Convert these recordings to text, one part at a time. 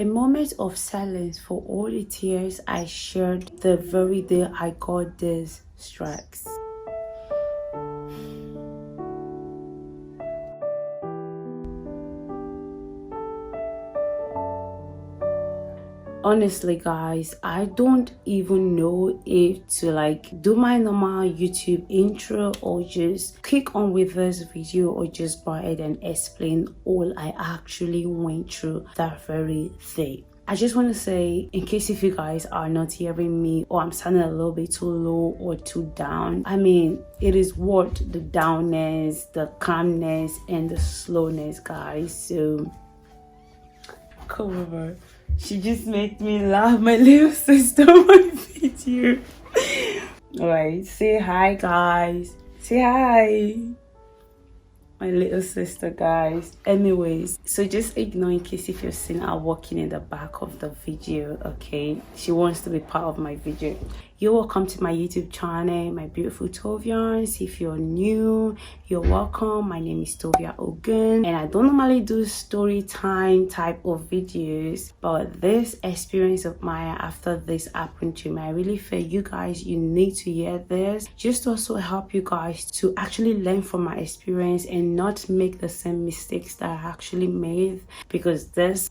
A moment of silence for all the tears I shared the very day I got these strikes. Honestly guys, I don't even know if to do my normal YouTube intro or just click on with this video or just go ahead and explain all I actually went through that very day. I just want to say, in case if you guys are not hearing me or I'm sounding a little bit too low or too down, I mean, it is what the downness, the calmness and the slowness, guys. So come over. She just made me laugh, my little sister, on my video. Alright, say hi guys. Say hi. My little sister, guys. Anyways, so just ignore in case if you're seeing her walking in the back of the video, okay? She wants to be part of my video. You're welcome to my YouTube channel, my beautiful Tovians. If you're new, you're welcome. My name is Tovia Ogun, and I don't normally do story time type of videos, but this experience of mine after this happened to me, I really feel you guys, you need to hear this, just to also help you guys to actually learn from my experience and not make the same mistakes that I actually made, because this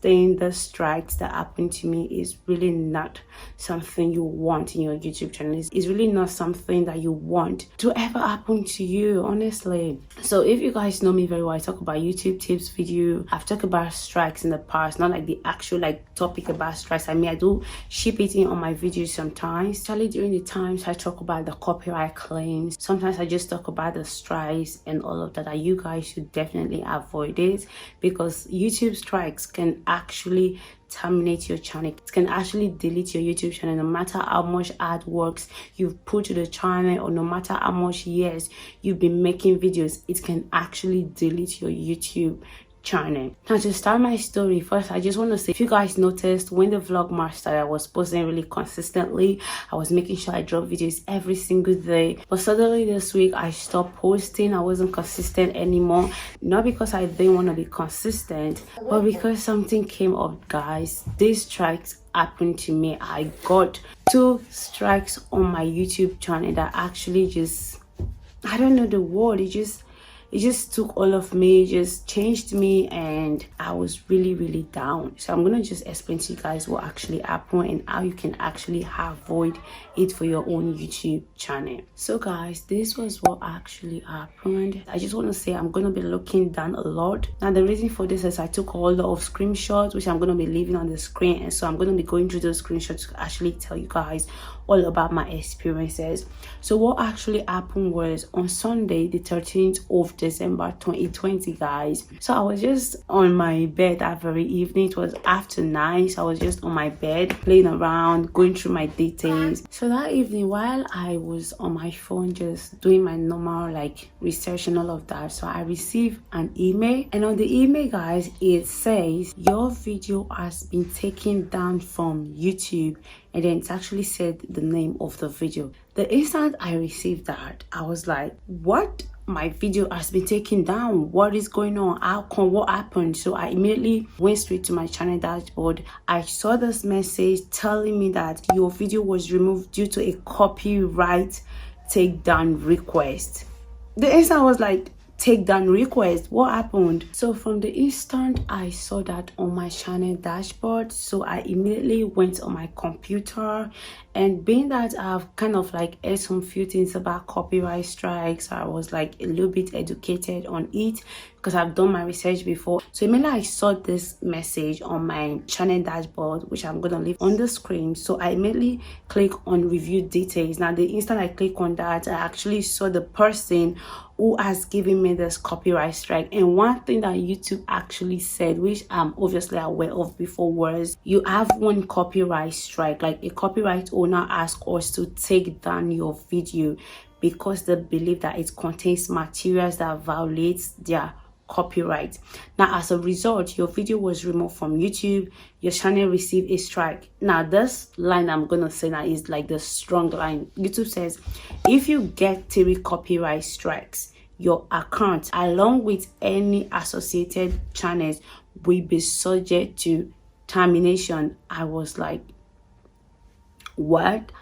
strikes that happened to me is really not something you want in your YouTube channel. It's really not something that you want to ever happen to you, honestly. So if you guys know me very well, I talk about YouTube tips video. I've talked about strikes in the past, not like the actual topic about strikes. I mean, I do ship it in on my videos sometimes, especially during the times I talk about the copyright claims. Sometimes I just talk about the strikes and all of that you guys should definitely avoid it, because YouTube strikes can actually terminate your channel. It can actually delete your YouTube channel, no matter how much hard works you've put to the channel or no matter how much years you've been making videos. It can actually delete your YouTube channel. Now, to start my story, first I just want to say, if you guys noticed when the vlogmas started, I was posting really consistently. I was making sure I drop videos every single day, but suddenly this week I stopped posting. I wasn't consistent anymore, not because I didn't want to be consistent, but because something came up, guys. These strikes happened to me. I got 2 strikes on my YouTube channel that actually just, I don't know the word, it just took all of me, just changed me, and I was really down. So I'm gonna just explain to you guys what actually happened and how you can actually avoid it for your own YouTube channel. So guys, this was what actually happened. I just want to say I'm gonna be looking down a lot. Now the reason for this is I took a lot of screenshots, which I'm gonna be leaving on the screen, and so I'm gonna be going through those screenshots to actually tell you guys all about my experiences. So what actually happened was, on Sunday the 13th of December 2020, guys, so I was just on my bed that very evening. It was after 9, so I was just on my bed playing around, going through my details. So that evening, while I was on my phone just doing my normal research and all of that, so I received an email, and on the email, guys, it says your video has been taken down from YouTube, and then it actually said the name of the video. The instant I received that, I was like, what? My video has been taken down? What is going on? How come? What happened? So I immediately went straight to my channel dashboard. I saw this message telling me that your video was removed due to a copyright takedown request. The instant I was like, takedown request, what happened? So from the instant I saw that on my channel dashboard, so I immediately went on my computer, and being that I've kind of heard some few things about copyright strikes, I was a little bit educated on it because I've done my research before. So immediately I saw this message on my channel dashboard, which I'm gonna leave on the screen. So I immediately click on review details. Now the instant I click on that, I actually saw the person who has given me this copyright strike. And one thing that YouTube actually said, which I'm obviously aware of before, was you have one copyright strike, a copyright owner asked us to take down your video because they believe that it contains materials that violates their copyright. Now as a result, your video was removed from YouTube, your channel received a strike. Now this line I'm gonna say now is the strong line. YouTube says, if you get 3 copyright strikes, your account along with any associated channels will be subject to termination. I was like, what?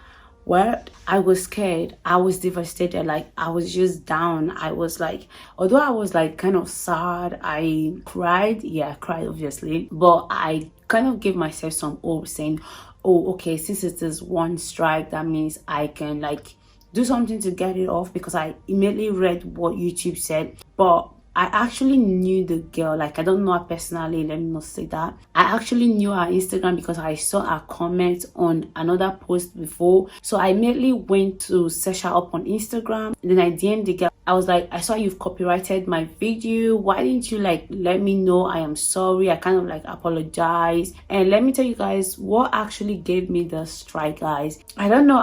I was scared. I was devastated. Like, I was just down. I was like, although I was like kind of sad, I cried. Yeah, I cried obviously, but I kind of gave myself some hope, saying, oh, okay, since it is one strike, that means I can like do something to get it off, because I immediately read what YouTube said. But I actually knew the girl. Like, I don't know her personally, let me not say that. I actually knew her Instagram because I saw her comment on another post before. So I immediately went to search her up on Instagram. And then I DM'd the girl. I was like, I saw you've copyrighted my video. Why didn't you like let me know? I am sorry. I kind of like apologize. And let me tell you guys what actually gave me the strike, guys. I don't know.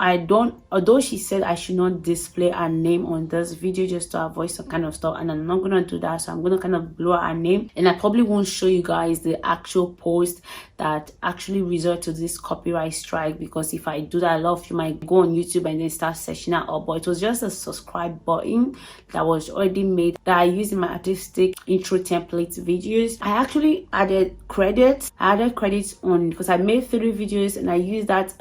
Although she said I should not display her name on this video just to avoid some kind of stuff, and I'm not gonna do that. So I'm gonna kind of blur her name, and I probably won't show you guys the actual post that actually result to this copyright strike, because if I do that, a lot of you might go on YouTube and then start searching her up. But it was just a subscribe button that was already made that I used in my artistic intro template videos. I actually added credits. I added credits on because I made 3 videos and I used that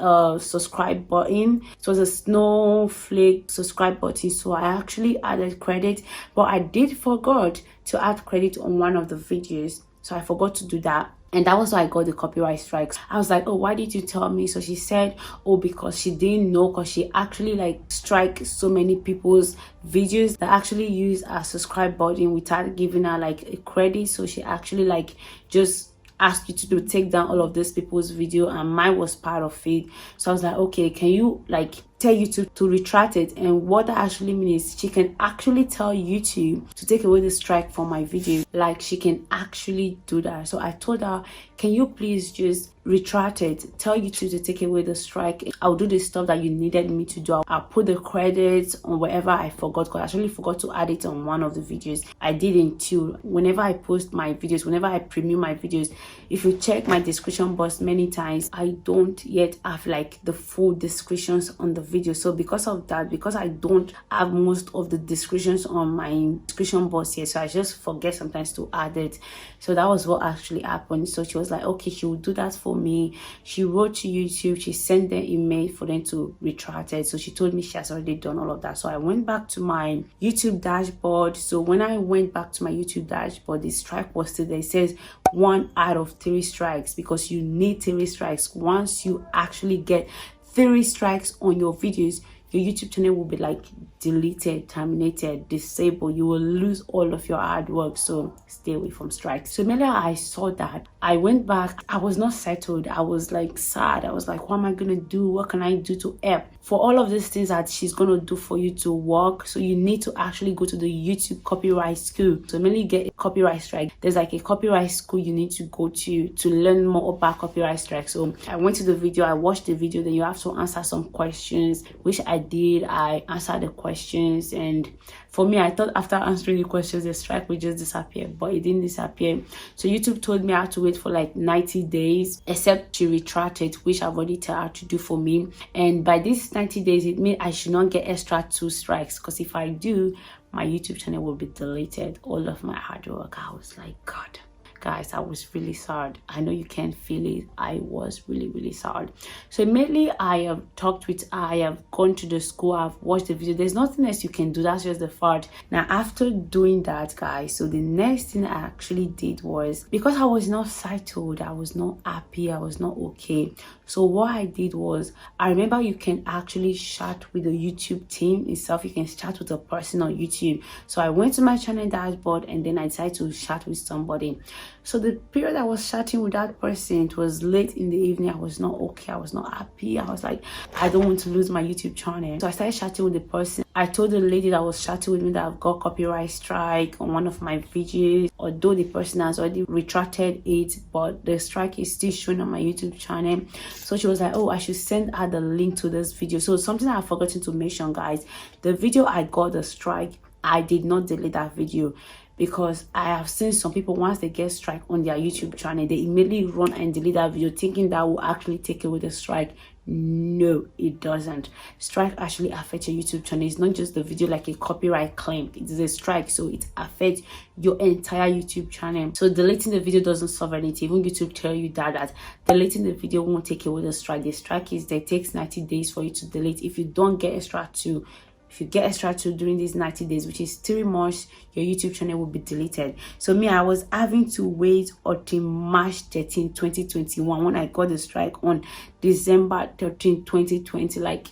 subscribe button. It was a snowflake subscribe button, so I actually added credit, but I did forgot to add credit on one of the videos, so I forgot to do that. And that was why I got the copyright strikes. I was like, oh, why did you tell me? So she said, oh, because she didn't know, because she actually like strike so many people's videos that actually use a subscribe button without giving her like a credit. So she actually like just asked you to take down all of these people's video, and mine was part of it. So I was like, okay, can you like tell YouTube to retract it? And what that actually means is she can actually tell YouTube to take away the strike from my video. Like, she can actually do that. So I told her, can you please just retract it, tell YouTube to take away the strike. I'll do the stuff that you needed me to do. I'll put the credits on wherever I forgot, because I actually forgot to add it on one of the videos. I did in 2. Whenever I post my videos, whenever I preview my videos, if you check my description box many times, I don't yet have like the full descriptions on the video. So because of that, because I don't have most of the descriptions on my description box here, so I just forget sometimes to add it. So that was what actually happened. So she was like, okay, she will do that for me. She wrote to YouTube, she sent them email for them to retract it. So she told me she has already done all of that. So I went back to my YouTube dashboard. So when I went back to my YouTube dashboard, the strike was still there. It says 1 out of 3 strikes, because you need 3 strikes. Once you actually get 3 strikes on your videos, your YouTube channel will be like deleted, terminated, disabled. You will lose all of your hard work. So stay away from strikes. So immediately I saw that, I went back. I was not settled. I was like sad. I was like, what am I gonna do? What can I do to help? For all of these things that she's gonna do for you to work, so you need to actually go to the YouTube copyright school. So immediately you get a copyright strike, there's like a copyright school you need to go to learn more about copyright strike. So I went to the video, I watched the video, then you have to answer some questions, which I did. I answered the questions, and for me, I thought after answering the questions the strike would just disappear, but it didn't disappear. So YouTube told me I had to wait for like 90 days, except she retracted, which I've already told her to do for me. And by these 90 days, it means I should not get extra 2 strikes, because if I do, my YouTube channel will be deleted. All of my hard work. I was like, God. Guys, I was really sad. I know you can't feel it. I was really sad. So immediately I have talked with her, I have gone to the school, I've watched the video. There's nothing else you can do. That's just the fact. Now after doing that, guys, so the next thing I actually did was, because I was not settled, I was not happy, I was not okay. So what I did was, I remember you can actually chat with the YouTube team itself. You can chat with a person on YouTube. So I went to my channel dashboard and then I decided to chat with somebody. So the period I was chatting with that person, it was late in the evening. I was not okay. I was not happy. I was like, I don't want to lose my YouTube channel. So I started chatting with the person. I told the lady that was chatting with me that I've got copyright strike on one of my videos, although the person has already retracted it, but the strike is still showing on my YouTube channel. So she was like, oh, I should send her the link to this video. So something I've forgotten to mention, guys, the video I got the strike, I did not delete that video. because I have seen some people, once they get strike on their YouTube channel, they immediately run and delete that video thinking that will actually take away the strike. No, it doesn't. Strike actually affects your YouTube channel. It's not just the video like a copyright claim. It is a strike, so it affects your entire YouTube channel. So deleting the video doesn't solve anything. Even YouTube tell you that deleting the video won't take away the strike. The strike is that it takes 90 days for you to delete. If you don't get extra 2, if you get extra 2 during these 90 days, which is 3 months, your YouTube channel will be deleted. So me, I was having to wait until March 13, 2021 when I got the strike on December 13, 2020. Like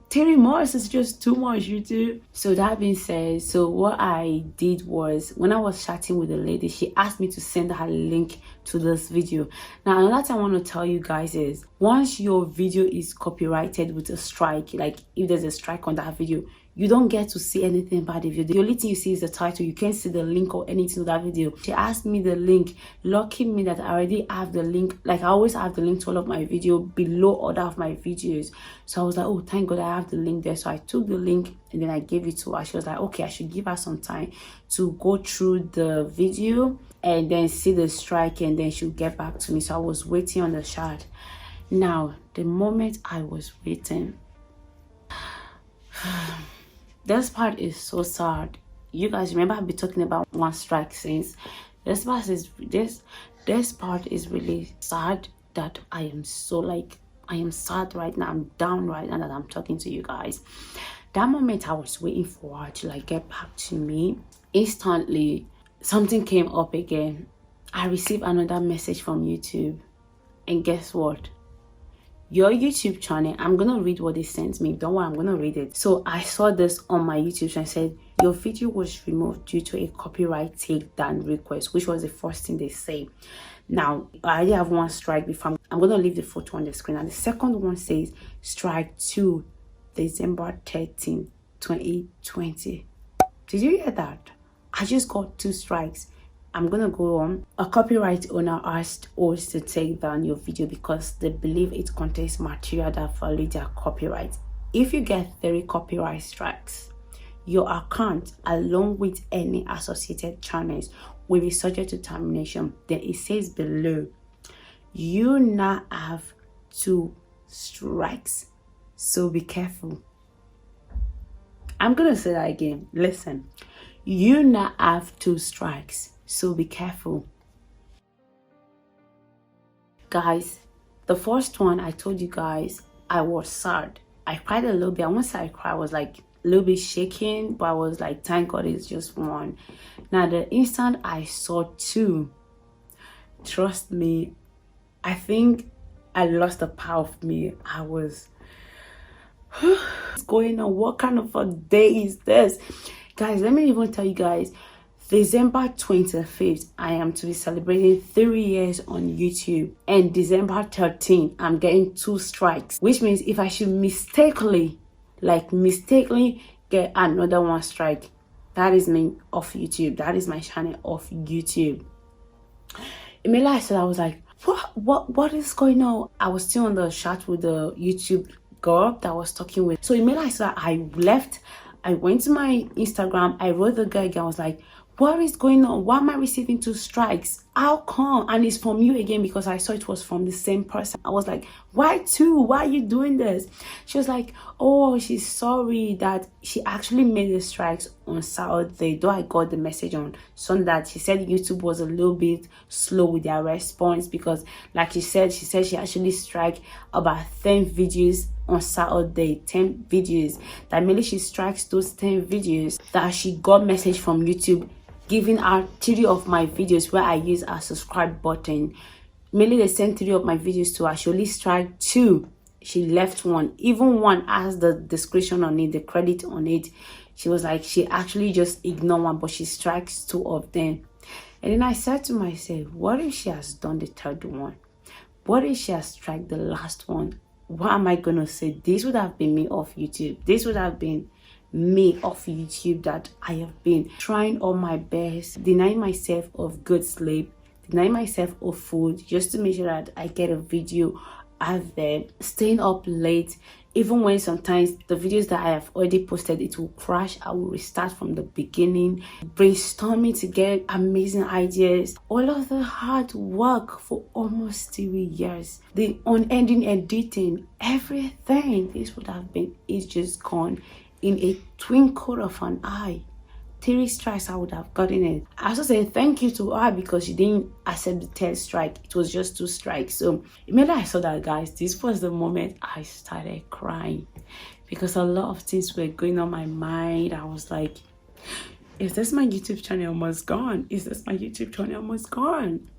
3 months is just too much, YouTube. So that being said, so what I did was, when I was chatting with the lady, she asked me to send her a link to this video. Now, another thing I want to tell you guys is, once your video is copyrighted with a strike, like if there's a strike on that video, you don't get to see anything about the video. The only thing you see is the title. You can't see the link or anything to that video. She asked me the link, lucky me that I already have the link. Like, I always have the link to all of my video below other of my videos. So I was like, oh, thank God I have the link there. So I took the link and then I gave it to her. She was like, okay, I should give her some time to go through the video and then see the strike, and then she'll get back to me. So I was waiting on the chat. Now, the moment I was waiting, this part is so sad. You guys remember I've been talking about one strike since. This part is really sad, that I am so like, I am sad right now. I'm down right now that I'm talking to you guys. That moment I was waiting for her to like get back to me, instantly something came up again. I received another message from YouTube, and guess what? Your YouTube channel, I'm gonna read what they sent me. Don't worry, I'm gonna read it. So I saw this on my YouTube channel, said your video was removed due to a copyright takedown request, which was the first thing they say. Now, I already have one strike before. I'm gonna leave the photo on the screen. And the second one says strike 2, December 13, 2020. Did you hear that? I just got 2 strikes. I'm gonna go on. A copyright owner asked us to take down your video because they believe it contains material that violates their copyright. If you get 30 copyright strikes, your account along with any associated channels will be subject to termination. Then it says below, you now have 2 strikes, so be careful. I'm gonna say that again. Listen, you now have 2 strikes, so be careful. Guys, the first one, I told you guys I was sad. I cried a little bit. I won't say I cried, I was like a little bit shaking, but I was like, thank God it's just one. Now the instant I saw 2, trust me, I think I lost the power of me. I was what's going on? What kind of a day is this? Guys, let me even tell you guys, December 25th, I am to be celebrating 3 years on YouTube. And December 13th, I'm getting 2 strikes. Which means if I should mistakenly get another 1 strike, that is me off YouTube. That is my channel off YouTube. Immediately I said, I was like, what is going on? I was still on the chat with the YouTube girl that I was talking with. So immediately I said, I left. I went to my Instagram. I wrote the guy again. I was like, what is going on? Why am I receiving 2 strikes? How come? And it's from you again, because I saw it was from the same person. I was like, why 2? Why are you doing this? She was like, oh, she's sorry that she actually made the strikes on Saturday, though I got the message on Sunday that she said YouTube was a little bit slow with their response, because like she said she actually strike about 10 videos on Saturday, 10 videos. That mainly she strikes those 10 videos that she got message from YouTube giving her 3 of my videos where I use a subscribe button. Mainly they sent 3 of my videos to her. She only strike 2. She left 1. Even 1 has the description on it, the credit on it. She was like, she actually just ignored 1, but she strikes 2 of them. And then I said to myself, what if she has done the 3rd one? What if she has struck the last one? What am I gonna say? This would have been me off YouTube. This would have been me off YouTube, that I have been trying all my best, denying myself of good sleep, denying myself of food, just to make sure that I get a video out there, staying up late even when sometimes the videos that I have already posted, it will crash, I will restart from the beginning, brainstorming to get amazing ideas. All of the hard work for almost 3 years, the unending editing, everything, this would have been, it's just gone in a twinkle of an eye. 3 strikes, I would have gotten it. I also say thank you to her because she didn't accept the 3rd strike. It was just 2 strikes. So immediately I saw that, guys, this was the moment I started crying, because a lot of things were going on my mind. I was like, is this my YouTube channel almost gone? Is this my YouTube channel almost gone?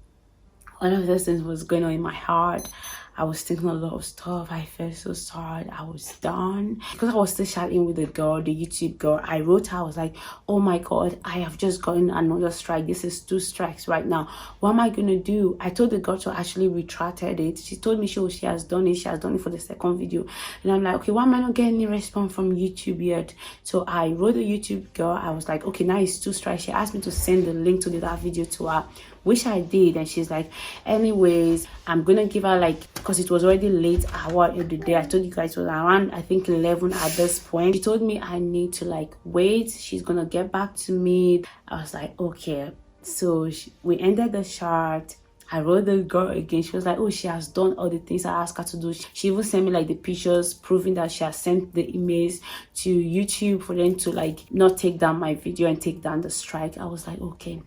All of those things was going on in my heart. I was thinking a lot of stuff. I felt so sad. I was done because I was still chatting with the girl, the YouTube girl. I wrote her, I was like, oh my god, I have just gotten another strike. This is 2 strikes right now. What am I gonna do? I told the girl to actually retracted it. She told me she has done it. She has done it for the 2nd video. And I'm like, okay, why am I not getting any response from YouTube yet? So I wrote the YouTube girl. I was like, okay, now it's 2 strikes. She asked me to send the link to that video to her, which I did. And she's like, anyways, I'm gonna give her, like, because it was already late hour of the day. I told you guys it was around, I think, 11 at this point. She told me I need to, like, wait. She's gonna get back to me. I was like, okay. So we ended the chat. I wrote the girl again. She was like, oh, she has done all the things I asked her to do. She even sent me, like, the pictures proving that she has sent the emails to YouTube for them to, like, not take down my video and take down the strike. I was like, okay.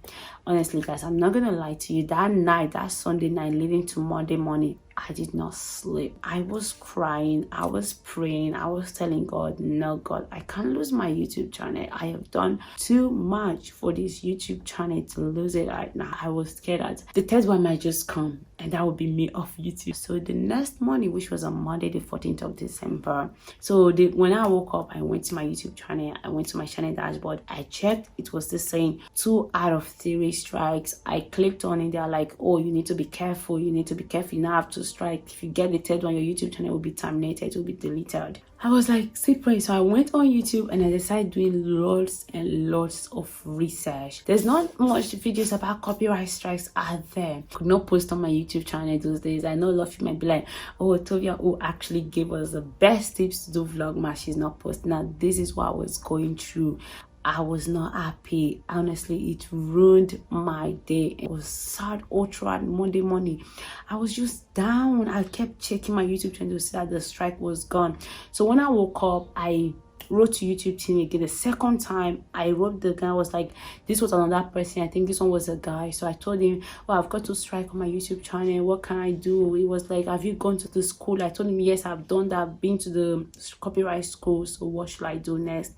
Honestly, guys, I'm not gonna lie to you. That night, that Sunday night leading to Monday morning, I did not sleep. I was crying. I was praying. I was telling God, no, God, I can't lose my YouTube channel. I have done too much for this YouTube channel to lose it right now. I was scared that the 3rd one might just come and that would be me off YouTube. So the next morning, which was on Monday, the 14th of December. So when I woke up, I went to my YouTube channel. I went to my channel dashboard. I checked. It was still saying 2 out of 3 strikes. I clicked on it. They're like, oh, you need to be careful. You need to be careful. You now have 2 strikes. If you get the 3rd one, your YouTube channel will be terminated. It will be deleted. I was like, see, praying. So I went on YouTube and I decided doing lots and lots of research. There's not much videos about copyright strikes out there. Could not post on my YouTube channel those days. I know a lot of you might be like, oh, Tovia, who actually gave us the best tips to do vlogmas, she's not posting. Now, this is what I was going through. I was not happy. Honestly, it ruined my day. It was sad all throughout Monday morning. I was just down. I kept checking my YouTube channel to see that the strike was gone. So when I woke up, I wrote to YouTube team again. The 2nd time I wrote, the guy was like, this was another person, I think this one was a guy. So I told him, well, I've got to strike on my YouTube channel, what can I do? He was like, have you gone to the school? I told him, yes, I've done that. I've been to the copyright school. So what should I do next?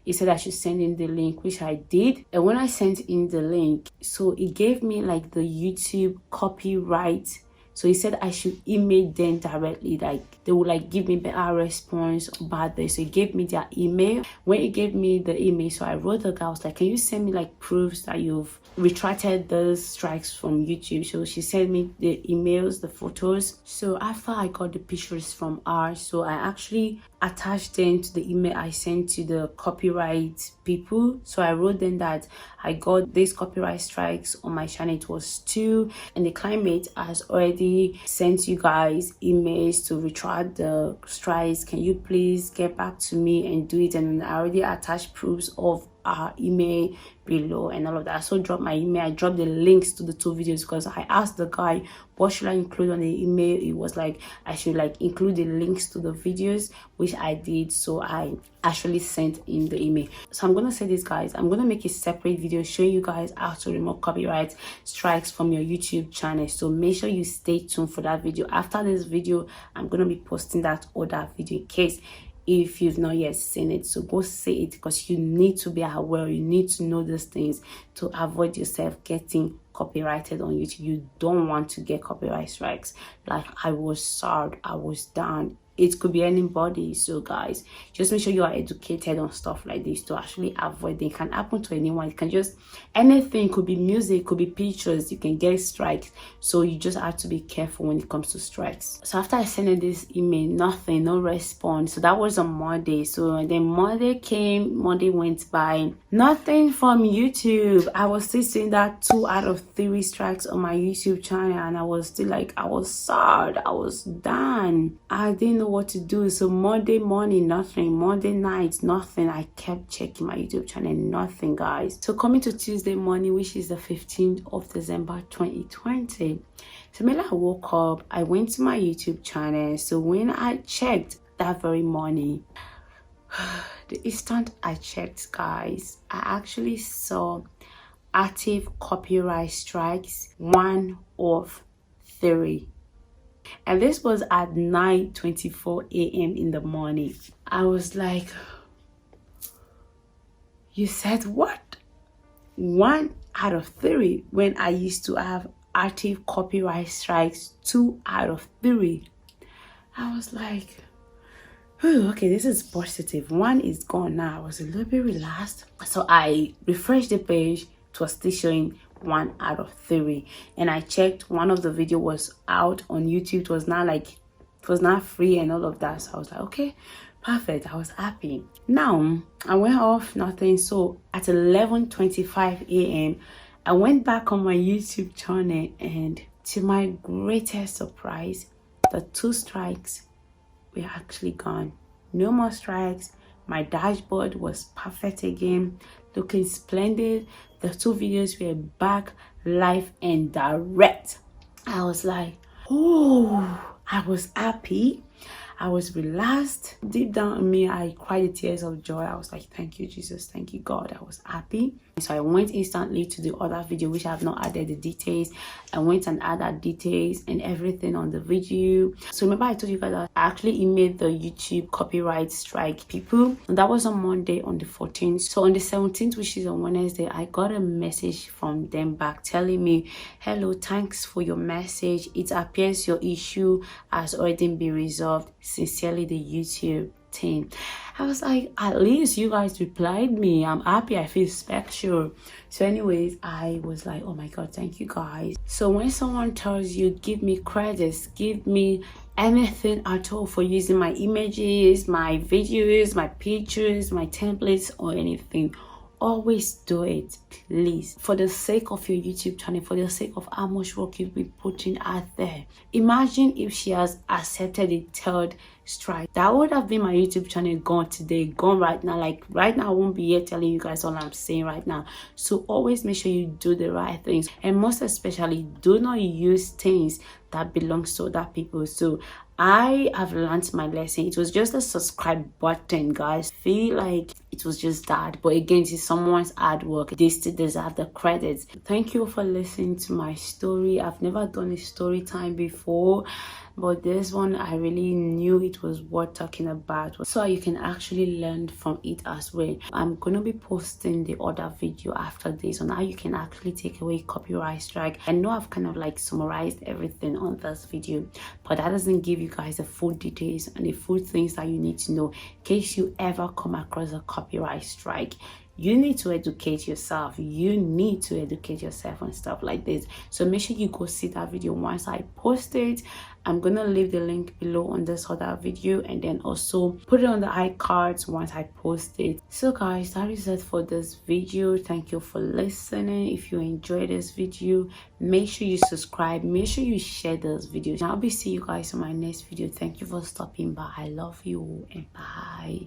He said I should send in the link, which I did. And when I sent in the link, so it gave me, like, the YouTube copyright. So he said I should email them directly, like they would, like, give me better response about this. So he gave me their email. When he gave me the email, so I wrote the guy, I was like, can you send me, like, proofs that you've retracted the strikes from YouTube? So she sent me the emails, the photos. So after I got the pictures from her, so I actually attached them to the email I sent to the copyright people. So I wrote them that I got these copyright strikes on my channel. It was 2, and the climate has already sent you guys emails to retract the strikes. Can you please get back to me and do it? And I already attached proofs of our email below and all of that. So drop my email. I dropped the links to the 2 videos because I asked the guy, what should I include on the email? It was like I should, like, include the links to the videos, which I did. So I actually sent in the email. So I'm gonna say this, guys, I'm gonna make a separate video showing you guys how to remove copyright strikes from your YouTube channel. So make sure you stay tuned for that video. After this video, I'm gonna be posting that other video in case if you've not yet seen it. So go see it because you need to be aware. You need to know these things to avoid yourself getting copyrighted on YouTube. You don't want to get copyright strikes. Like, I was sad, I was down. It could be anybody. So guys, just make sure you are educated on stuff like this to actually avoid it. It can happen to anyone. It can just anything. Could be music, could be pictures. You can get strikes. So you just have to be careful when it comes to strikes. So after I sent this email, nothing, no response. So that was on Monday. So then Monday came, Monday went by, nothing from YouTube. I was still seeing that 2 out of 3 strikes on my YouTube channel, and I was still like, I was sad, I was done. I didn't know know what to do. So Monday morning, nothing. Monday night, nothing. I kept checking my YouTube channel, nothing, guys. So coming to Tuesday morning, which is the 15th of December 2020. So when I woke up, I went to my YouTube channel. So when I checked that very morning, the instant I checked, guys, I actually saw active copyright strikes 1 of 3. And this was at 9:24 a.m. in the morning. I was like, you said what? 1 out of 3, when I used to have active copyright strikes 2 out of 3. I was like, oh, okay, this is positive. 1 is gone now. I was a little bit relaxed. So I refreshed the page. It was still showing 1 out of 3, and I checked, one of the video was out on YouTube. It was not free and all of that. So I was like, okay, perfect. I was happy. Now I went off, nothing. So at 11:25 a.m. I went back on my YouTube channel, and to my greatest surprise, the 2 strikes were actually gone. No more strikes. My dashboard was perfect again, looking splendid. The 2 videos were back live and direct. I was like, oh, I was happy. I was relaxed. Deep down in me, I cried tears of joy. I was like, thank you, Jesus. Thank you, God. I was happy. So I went instantly to the other video, which I have not added the details. I went and added details and everything on the video. So remember I told you guys that I actually emailed the YouTube copyright strike people. And that was on Monday on the 14th. So on the 17th, which is on Wednesday, I got a message from them back telling me, hello, thanks for your message. It appears your issue has already been resolved. Sincerely, the YouTube team. I was like, at least you guys replied me. I'm happy. I feel special. So anyways, I was like, oh my God, thank you guys. So when someone tells you, give me credits, give me anything at all for using my images, my videos, my pictures, my templates, or anything, always do it, please, for the sake of your YouTube channel, for the sake of how much work you've been putting out there. Imagine if she has accepted the 3rd strike. That would have been my YouTube channel gone today, gone right now. Like right now, I won't be here telling you guys all I'm saying right now. So always make sure you do the right things, and most especially, do not use things that belongs to other people. So I have learned my lesson. It was just a subscribe button, guys. Feel like it was just that, but again, it's someone's hard work. They still deserve the credits. Thank you for listening to my story. I've never done a story time before, but this one I really knew it was worth talking about, so you can actually learn from it as well. I'm gonna be posting the other video after this on how you can actually take away copyright strike. I know I've kind of like summarized everything on this video, but that doesn't give you guys the full details and the full things that you need to know in case you ever come across a copyright strike. You need to educate yourself. You need to educate yourself on stuff like this. So make sure you go see that video once I post it. I'm gonna leave the link below on this other video, and then also put it on the iCards once I post it. So guys, that is it for this video. Thank you for listening. If you enjoyed this video, make sure you subscribe, make sure you share this video, and I'll be seeing you guys in my next video. Thank you for stopping by. I love you, and bye.